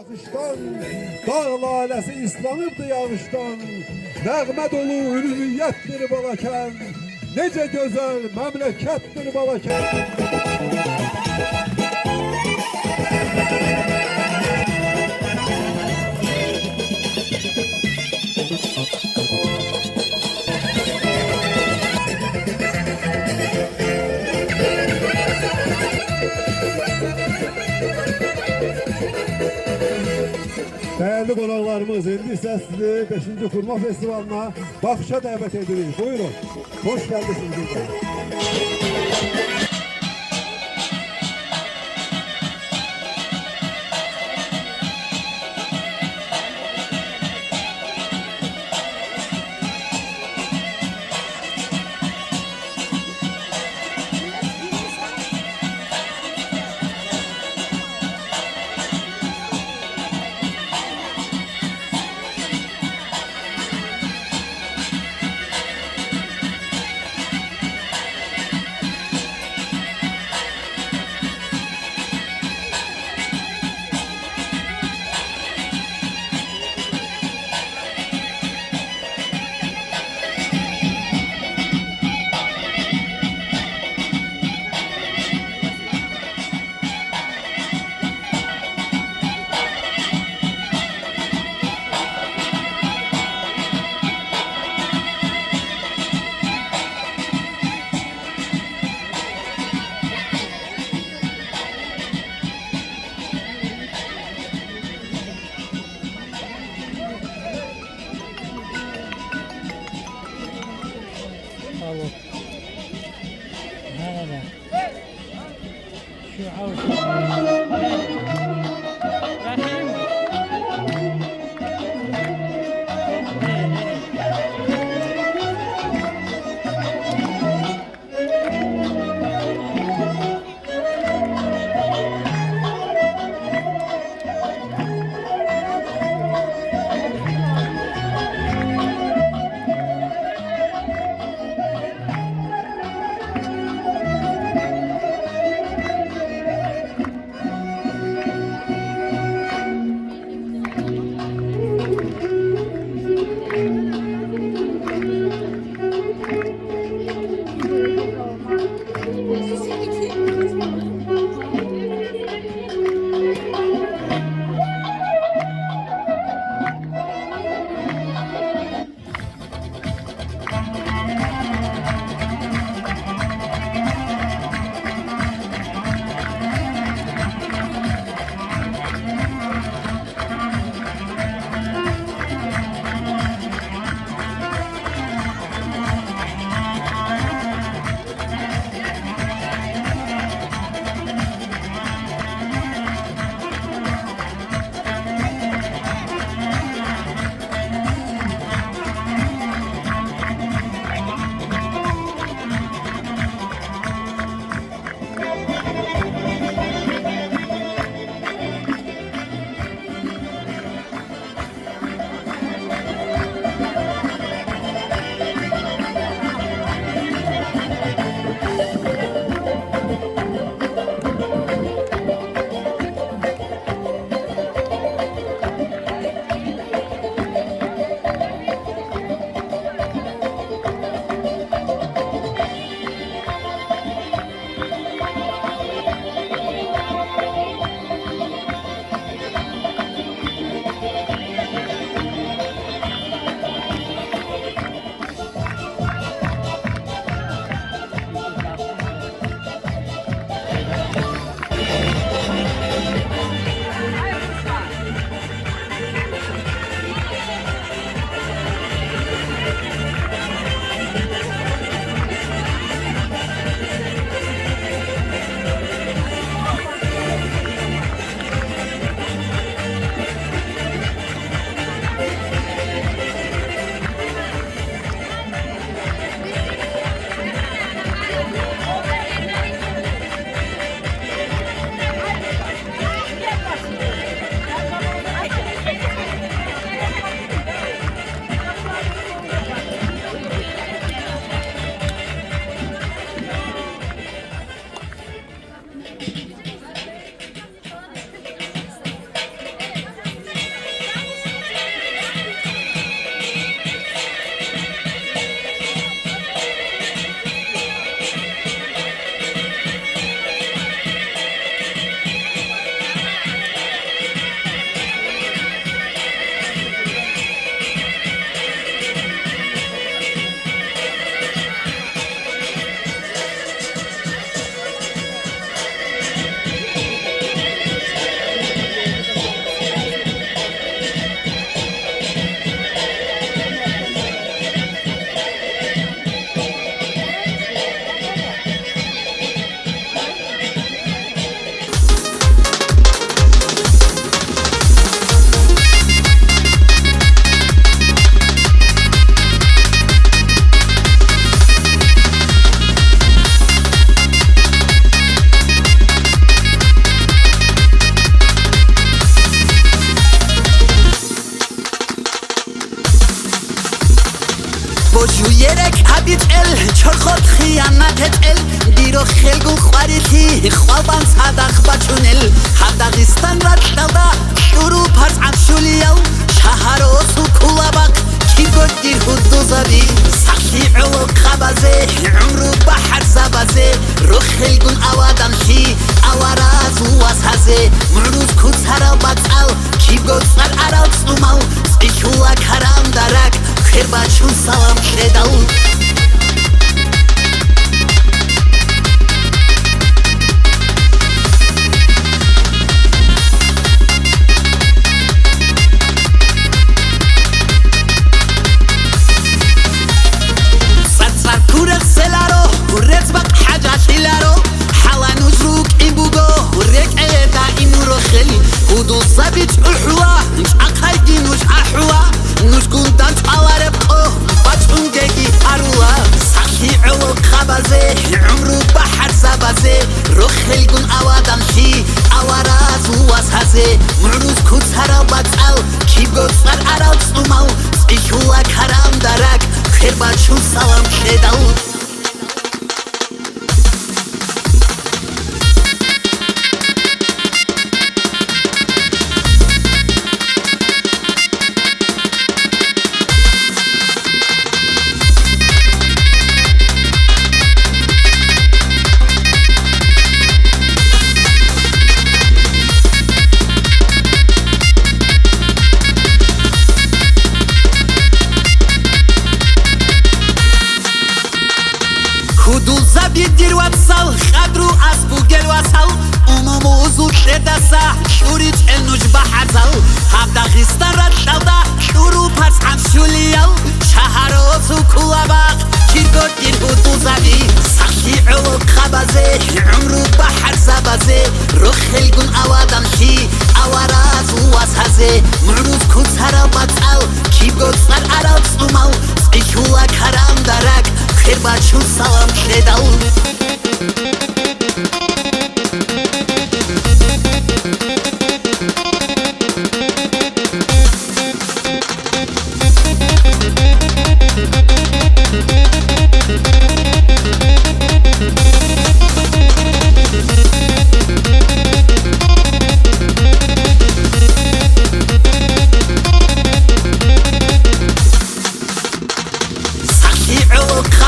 Akıştan, dağ lalesi ıslanırdı yağıştan. Nəğmə dolu ülviyyətdir Balakən. Necə gözəl məmləkətdir Balakən. Değerli qonaqlarımız, indi isə sizi 5-ci Xurma Festivalına baxışa dəvət edirik. Buyurun, hoş gəldiniz. جویرک حبیت ال چرخات خیانت ال دیرو خلگو خواریتی خوابان صدق بچونل حداقستان رد دادا شروع پس عفشولیو شهر و سکولا بق کی گد دیر حدو زبی سخی علو خبازه عمرو بحر زبازه رو خلگون اوادان خی اواراز و واسهزه مروز کتر بطل کی گد سر عراق سومو سیکولا کرم درک خیر بچون سلام کردو صبيت الحوا مش عقايدي مش حوا مش كنت على ربقه باتون جاكي حروا صحي علو خبازه عمرو بحر زبازه روخ الجون اوادم خي اواراز واسهزه مروز كتر بطل كي بغصر عراق سومو سيكولا كرم درك خير بچون سلام كدو دیر وصل خدرو اسبو گل وصل موزو شده سه شوریج النوج بحزل حداقستان رد دادا شروع پس عفشولیو شهر و سکولا بق کیرگو دیر حدو زبی سخی علو خبازه عمرو بحر زبازه رو خلگون اوادم خی اواراز و واسهزه مروز کتر بطل کی بغصر عراق سومو سیکولا کرم درک خیر بچون سلام کردو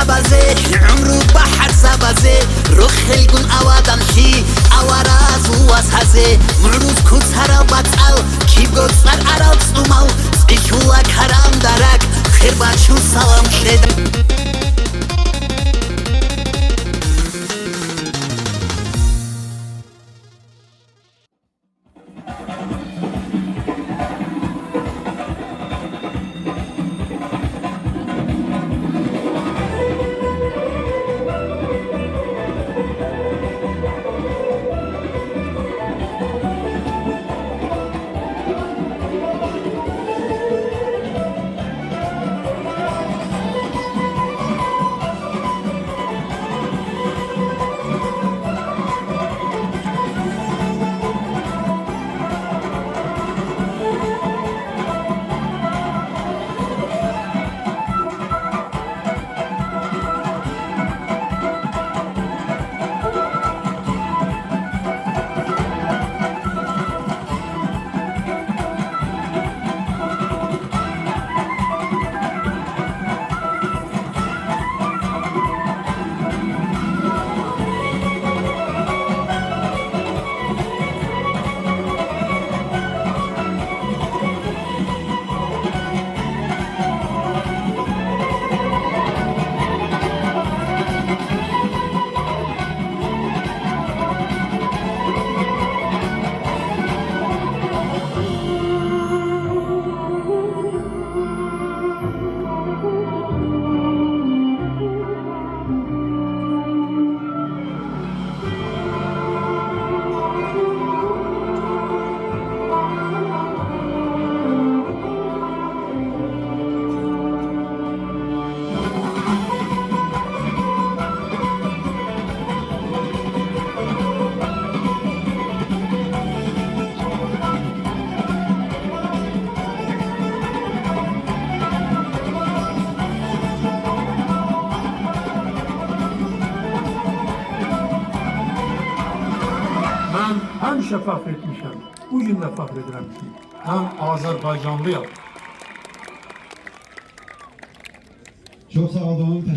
خبازه عمرو بحر زبازه رو خلگون اوادم خی اواراز و واسهزه مروز کتر بطل کی بغصر عراق سومو سیکولا کرم درک خیر بچون سلام کردم Mən həmişə fəxr etmişəm. Bu gün də fəxr edirəm ki, mən Azərbaycanlıyam. Çok sağ olun.